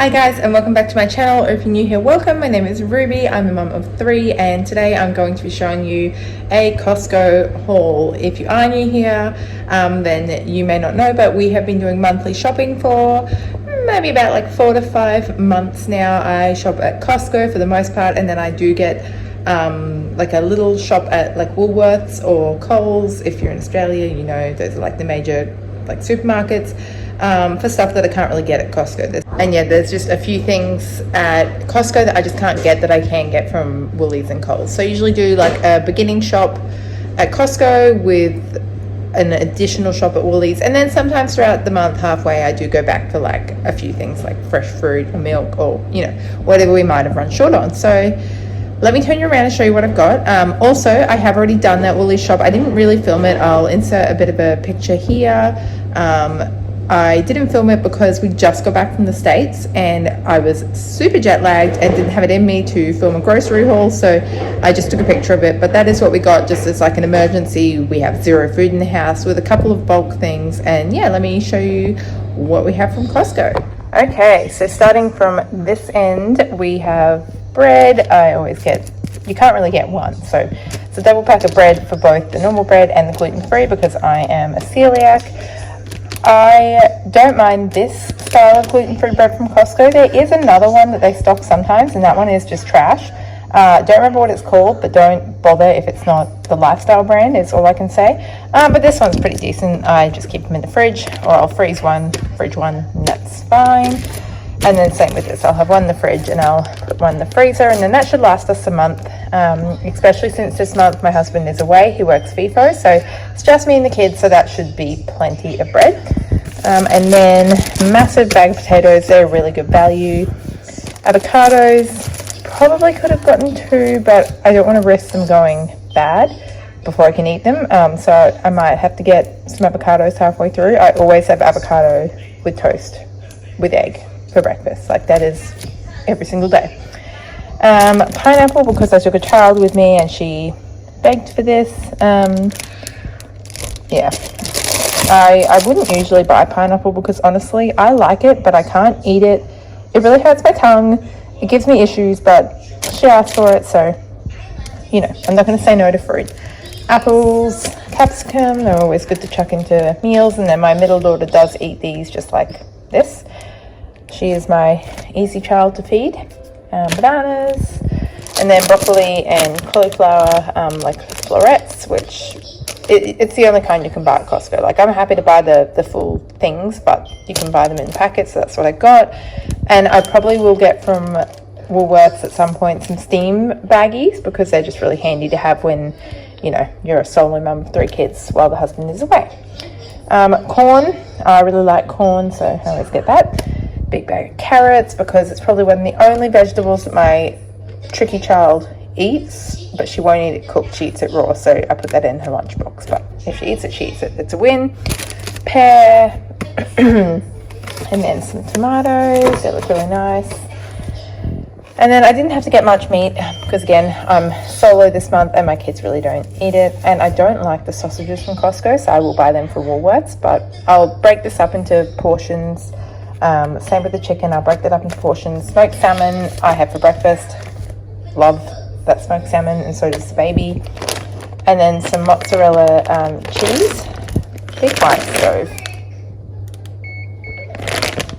Hi guys, and welcome back to my channel, or if you're new here, welcome. My name is Ruby, I'm a mum of 3, and today I'm going to be showing you a Costco haul. If you are new here, then you may not know, but we have been doing monthly shopping for maybe about like 4 to 5 months now. I shop at Costco for the most part, and then I do get like a little shop at like Woolworths or Coles. If you're in Australia, you know those are like the major like supermarkets for stuff that I can't really get at Costco. And yeah, there's just a few things at Costco that I just can't get that I can get from Woolies and Coles. So I usually do like a beginning shop at Costco with an additional shop at Woolies, and then sometimes throughout the month halfway I do go back for like a few things like fresh fruit or milk or you know whatever we might have run short on. So let me turn you around and show you what I've got. Also, I have already done that Woolies shop. I didn't really film it. I'll insert a bit of a picture here. I didn't film it because we just got back from the States and I was super jet lagged and didn't have it in me to film a grocery haul, so I just took a picture of it. But that is what we got, just as like an emergency. We have zero food in the house with a couple of bulk things, and yeah, let me show you what we have from Costco. Okay, so starting from this end, we have bread. I always get, you can't really get one, so it's a double pack of bread for both the normal bread and the gluten-free because I am a celiac. I don't mind this style of gluten-free bread from Costco. There is another one that they stock sometimes, and that one is just trash. Don't remember what it's called, but don't bother if it's not the Lifestyle brand, is all I can say. But this one's pretty decent. I just keep them in the fridge, or I'll freeze one, fridge one, and that's fine. And then same with this, I'll have one in the fridge and I'll put one in the freezer, and then that should last us a month, especially since this month my husband is away. He works FIFO, so it's just me and the kids, so that should be plenty of bread. And then massive bag of potatoes, they're really good value. Avocados, probably could have gotten 2, but I don't want to risk them going bad before I can eat them, so I might have to get some avocados halfway through. I always have avocado with toast with egg for breakfast, like that is every single day. Pineapple, because I took a child with me and she begged for this. Yeah, I wouldn't usually buy pineapple because honestly I like it, but I can't eat it. It really hurts my tongue, it gives me issues, but she asked for it, so you know I'm not going to say no to fruit. Apples, capsicum, they're always good to chuck into meals. And then my middle daughter does eat these just like this. She is my easy child to feed. Bananas, and then broccoli and cauliflower, like florets, which it's the only kind you can buy at Costco. Like I'm happy to buy the full things, but you can buy them in packets, so that's what I got. And I probably will get from Woolworths at some point some steam baggies because they're just really handy to have when you know you're a solo mum of 3 kids while the husband is away. Corn, I really like corn, so I always get that. Big bag of carrots because it's probably one of the only vegetables that my tricky child eats, but she won't eat it cooked, she eats it raw, so I put that in her lunchbox. But if she eats it, she eats it. It's a win. Pear, and then some tomatoes, they look really nice. And then I didn't have to get much meat because again I'm solo this month and my kids really don't eat it, and I don't like the sausages from Costco, so I will buy them from Woolworths, but I'll break this up into portions. Same with the chicken, I'll break that up into portions. Smoked salmon I have for breakfast, love that smoked salmon, and so does the baby. And then some mozzarella cheese, big white stove.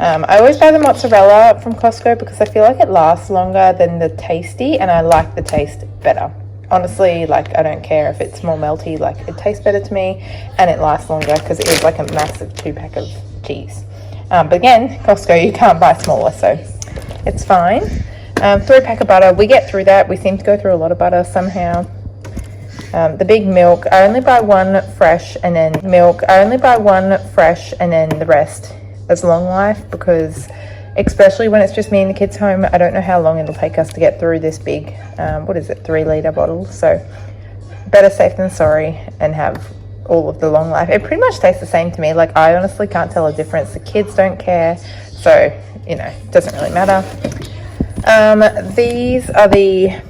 I always buy the mozzarella from Costco because I feel like it lasts longer than the Tasty, and I like the taste better. Honestly, like I don't care if it's more melty, like it tastes better to me and it lasts longer because it is like a massive 2-pack of cheese. But again, Costco, you can't buy smaller, so it's fine. 3-pack of butter, we get through that. We seem to go through a lot of butter somehow. The big milk, I only buy 1 fresh, and then the rest is long life, because especially when it's just me and the kids home, I don't know how long it'll take us to get through this big, 3-litre bottle. So better safe than sorry and have all of the long life. It pretty much tastes the same to me. Like I honestly can't tell a difference. The kids don't care, so you know it doesn't really matter. These are the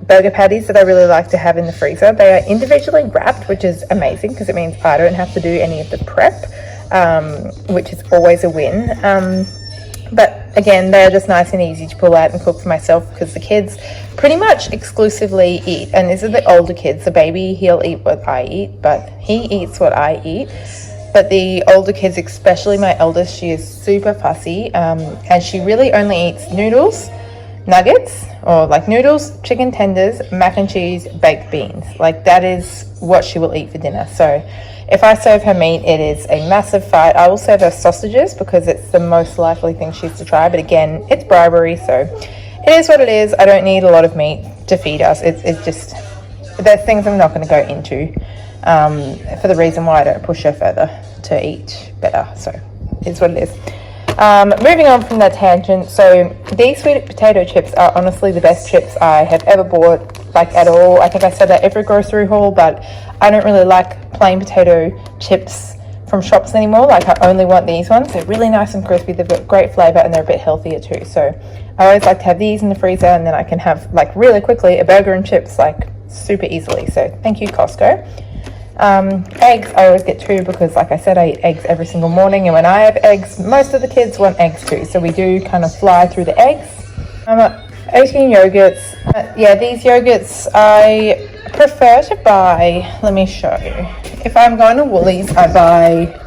burger patties that I really like to have in the freezer. They are individually wrapped, which is amazing because it means I don't have to do any of the prep, which is always a win. But again, they're just nice and easy to pull out and cook for myself because the kids pretty much exclusively eat, and these are the older kids. The baby, he'll eat what I eat, but he eats what I eat. But the older kids, especially my eldest, she is super fussy, and she really only eats noodles, nuggets, or like noodles, chicken tenders, mac and cheese, baked beans. Like that is what she will eat for dinner. So if I serve her meat, it is a massive fight. I will serve her sausages because it's the most likely thing she's to try. But again, it's bribery, so it is what it is. I don't need a lot of meat to feed us. It's just, there's things I'm not going to go into for the reason why I don't push her further to eat better. So it's what it is. Moving on from that tangent, so these sweet potato chips are honestly the best chips I have ever bought, like at all. I think I said that every grocery haul, but I don't really like plain potato chips from shops anymore. Like I only want these ones. They're really nice and crispy, they've got great flavour, and they're a bit healthier too. So I always like to have these in the freezer, and then I can have like really quickly a burger and chips like super easily. So thank you, Costco. Eggs, I always get 2 because like I said, I eat eggs every single morning, and when I have eggs, most of the kids want eggs too, so we do kind of fly through the eggs. 18 yogurts. Yeah, these yogurts I prefer to buy, let me show you. If I'm going to Woolies, I buy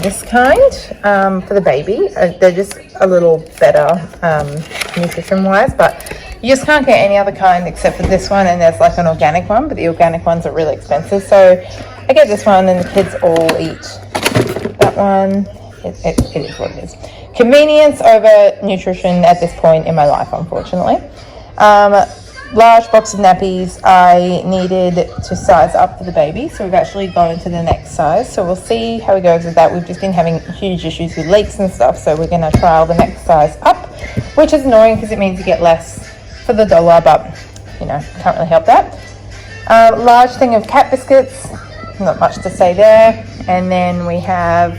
this kind for the baby. They're just a little better nutrition wise, but you just can't get any other kind except for this one, and there's like an organic one, but the organic ones are really expensive. So I get this one, and the kids all eat that one. It is what it is. Convenience over nutrition at this point in my life, unfortunately. Large box of nappies. I needed to size up for the baby, so we've actually gone to the next size. So we'll see how it goes with that. We've just been having huge issues with leaks and stuff, so we're going to trial the next size up, which is annoying because it means you get less for the dollar, but you know, can't really help that. Large thing of cat biscuits, not much to say there. And then we have,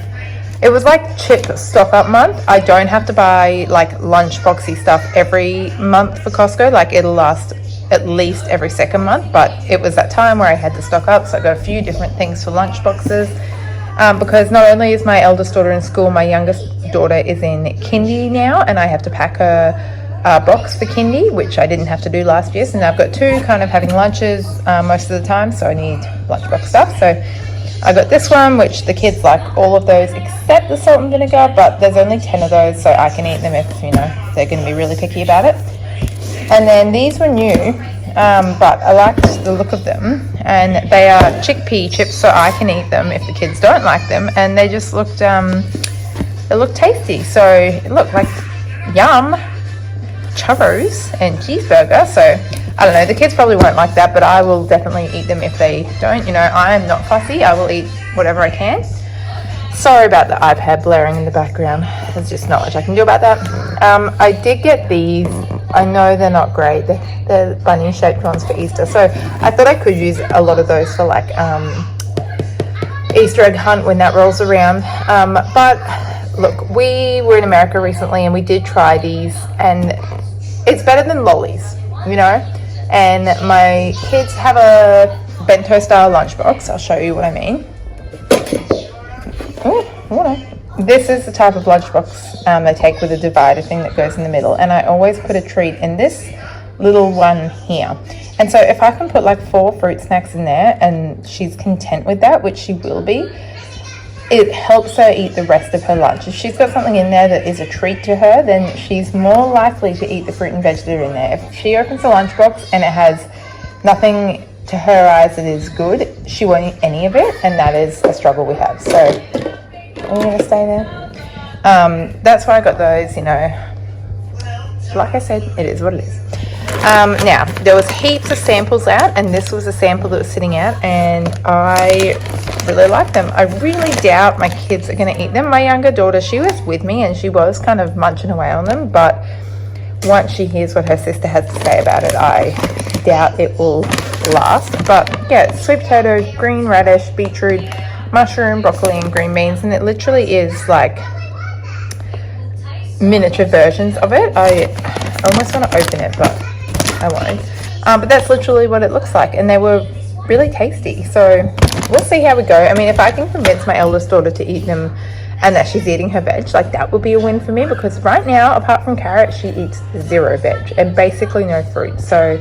it was like chip stock up month. I don't have to buy like lunchboxy stuff every month for Costco, like it'll last at least every second month, but it was that time where I had to stock up, so I got a few different things for lunch boxes. Because not only is my eldest daughter in school, my youngest daughter is in kindy now, and I have to pack her box for kindy, which I didn't have to do last year. So now I've got 2 kind of having lunches most of the time, so I need lunchbox stuff. So I got this one, which the kids like all of those except the salt and vinegar, but there's only 10 of those, so I can eat them if, you know, they're going to be really picky about it. And then these were new, but I liked the look of them, and they are chickpea chips, so I can eat them if the kids don't like them, and they just looked they looked tasty. So it looked like yum churros and cheeseburger. So I don't know, the kids probably won't like that, but I will definitely eat them if they don't. You know, I am not fussy. I will eat whatever I can. Sorry about the iPad blaring in the background. There's just not much I can do about that. I did get these. I know they're not great. They're bunny shaped ones for Easter, so I thought I could use a lot of those for like Easter egg hunt when that rolls around. But look, we were in America recently and we did try these, and it's better than lollies, you know. And my kids have a bento style lunchbox. I'll show you what I mean. This is the type of lunchbox they take with a divider thing that goes in the middle, and I always put a treat in this little one here. And so if I can put like 4 fruit snacks in there and she's content with that, which she will be, it helps her eat the rest of her lunch. If she's got something in there that is a treat to her, then she's more likely to eat the fruit and veg that are in there. If she opens the lunchbox and it has nothing to her eyes that is good, she won't eat any of it, and that is a struggle we have. So are we going to stay there? That's why I got those, you know. Like I said, it is what it is. Now, there was heaps of samples out, and this was a sample that was sitting out, and I really like them. I really doubt my kids are going to eat them. My younger daughter, she was with me, and she was kind of munching away on them, but once she hears what her sister has to say about it, I doubt it will last. But yeah, sweet potato, green radish, beetroot, mushroom, broccoli, and green beans, and it literally is like miniature versions of it. I almost want to open it, but I won't. But that's literally what it looks like, and they were really tasty. So we'll see how we go. I mean, if I can convince my eldest daughter to eat them and that she's eating her veg. Like, that would be a win for me, because right now, apart from carrot, she eats 0 veg and basically no fruit. So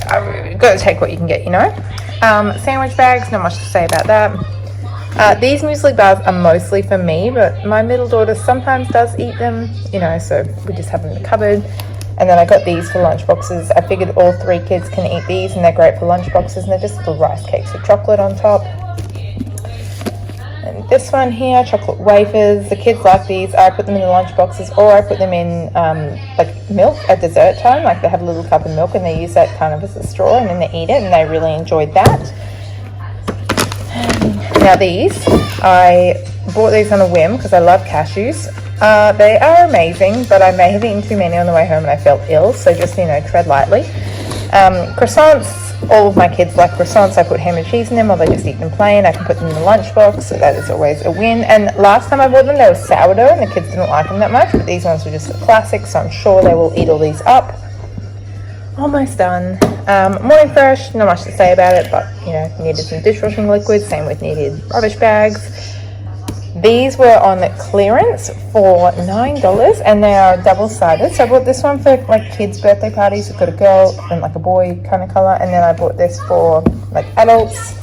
I've got to take what you can get, you know. Sandwich bags, not much to say about that. These muesli bars are mostly for me, but my middle daughter sometimes does eat them, you know, so we just have them in the cupboard. And then I got these for lunch boxes. I figured all 3 kids can eat these, and they're great for lunch boxes, and they're just little rice cakes with chocolate on top. And this one here, chocolate wafers. The kids like these. I put them in the lunch boxes, or I put them in like milk at dessert time. Like, they have a little cup of milk and they use that kind of as a straw, and then they eat it, and they really enjoyed that. Now these, I bought these on a whim because I love cashews. They are amazing, but I may have eaten too many on the way home and I felt ill, so just, you know, tread lightly. Croissants, all of my kids like croissants. I put ham and cheese in them, or they just eat them plain. I can put them in the lunchbox, so that is always a win. And last time I bought them, they were sourdough, and the kids didn't like them that much, but these ones were just a classic, so I'm sure they will eat all these up. Almost done. Morning Fresh, not much to say about it, but, you know, needed some dishwashing liquid, same with needed rubbish bags. These were on clearance for $9, and they are double-sided. So I bought this one for like kids' birthday parties. I've got a girl and like a boy kind of color, and then I bought this for like adults,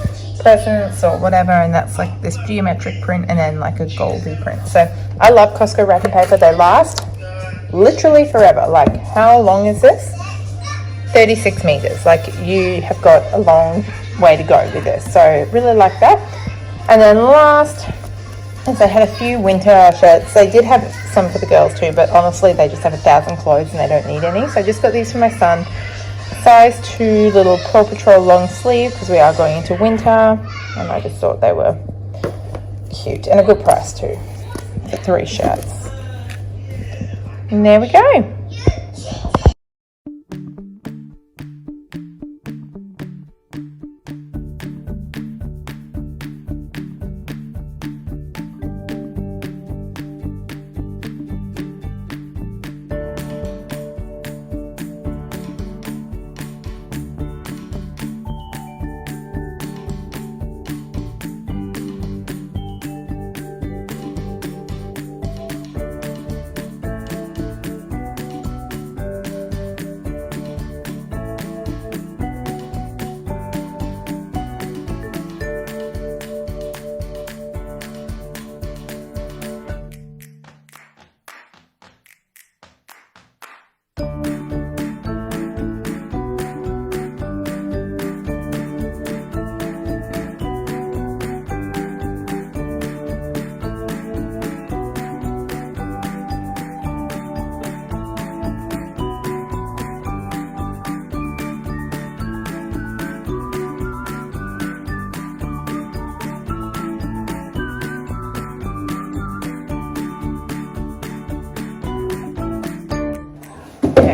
presents or whatever, and that's like this geometric print and then like a goldy print. So I love Costco wrapping paper. They last literally forever. Like, how long is this? 36 meters. Like, you have got a long way to go with this. So really like that. And then last, as I had a few winter shirts. They did have some for the girls too, but honestly they just have 1,000 clothes and they don't need any. So I just got these for my son. Size 2 little Paw Patrol long sleeve, because we are going into winter, and I just thought they were cute and a good price too for 3 shirts. And there we go.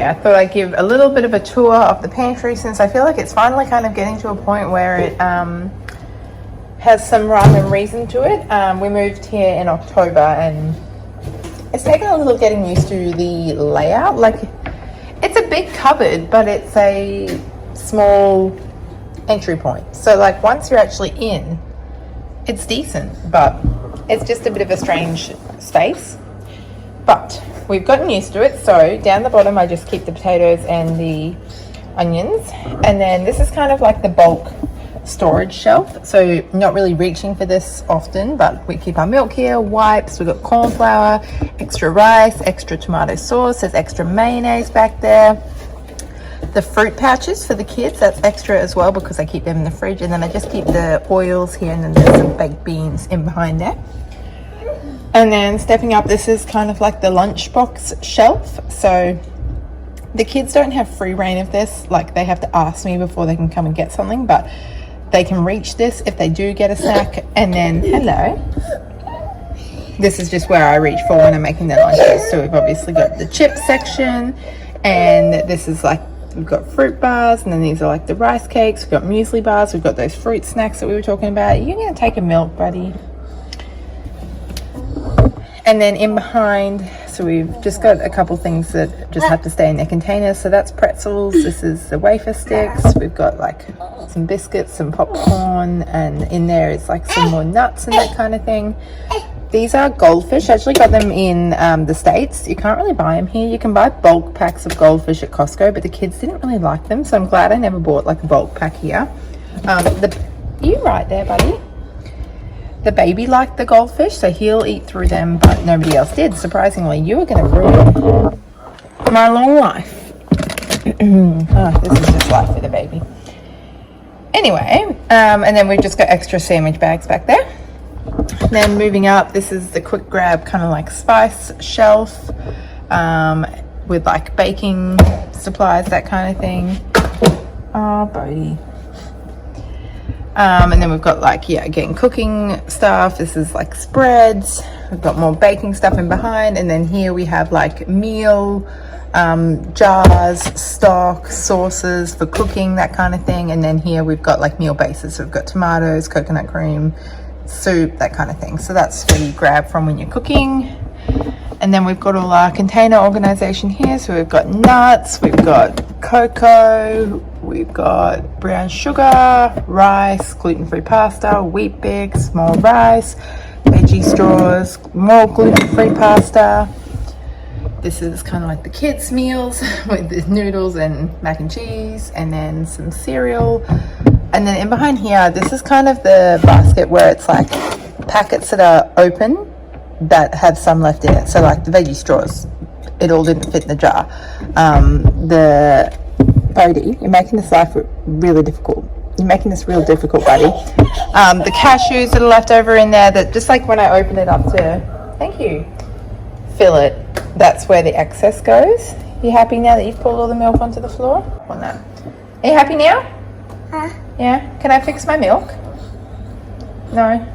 I thought I'd give a little bit of a tour of the pantry, since I feel like it's finally kind of getting to a point where it has some rhyme and reason to it. We moved here in October, and it's taken a little getting used to the layout. Like, it's a big cupboard, but it's a small entry point. So like, once you're actually in, it's decent, but it's just a bit of a strange space. But we've gotten used to it. So down the bottom I just keep the potatoes and the onions, and then this is kind of like the bulk storage shelf, so not really reaching for this often, but we keep our milk here, wipes, we've got corn flour, extra rice, extra tomato sauce, there's extra mayonnaise back there. The fruit pouches for the kids, that's extra as well because I keep them in the fridge. And then I just keep the oils here, and then there's some baked beans in behind there. And then stepping up, this is kind of like the lunchbox shelf. So the kids don't have free reign of this. Like, they have to ask me before they can come and get something, but they can reach this if they do get a snack. And then, hello, this is just where I reach for when I'm making their lunches. So we've obviously got the chip section, and this is like, we've got fruit bars, and then these are like the rice cakes. We've got muesli bars. We've got those fruit snacks that we were talking about. You're gonna take a milk, buddy. And then in behind, so we've just got a couple things that just have to stay in their containers. So that's pretzels, this is the wafer sticks, we've got like some biscuits, some popcorn, and in there is like some more nuts and that kind of thing. These are goldfish. I actually got them in the States. You can't really buy them here. You can buy bulk packs of goldfish at Costco, but the kids didn't really like them, so I'm glad I never bought like a bulk pack here. You right there, buddy? The baby liked the goldfish, so he'll eat through them, but nobody else did. Surprisingly, you are going to ruin my long life. Oh, this is just life for the baby. Anyway, and then we've just got extra sandwich bags back there. Then moving up, this is the quick grab kind of like spice shelf with like baking supplies, that kind of thing. Oh, Bodhi. And then we've got like, yeah, again, cooking stuff. This is like spreads. We've got more baking stuff in behind. And then here we have like meal jars, stock, sauces for cooking, that kind of thing. And then here we've got like meal bases. So we've got tomatoes, coconut cream, soup, that kind of thing. So that's where you grab from when you're cooking. And then we've got all our container organization here. So we've got nuts, we've got cocoa, we've got brown sugar, rice, gluten-free pasta, wheat bix, small rice, veggie straws, more gluten-free pasta. This is kind of like the kids' meals with the noodles and mac and cheese, and then some cereal. And then in behind here, this is kind of the basket where it's like packets that are open that have some left in it. So like the veggie straws, it all didn't fit in the jar. Bodhi, you're making this life really difficult. You're making this real difficult, buddy. The cashews that are left over in there, that just like when I open it up to, thank you, fill it, that's where the excess goes. You happy now that you've poured all the milk onto the floor? Or no? Are you happy now? Yeah? Can I fix my milk? No?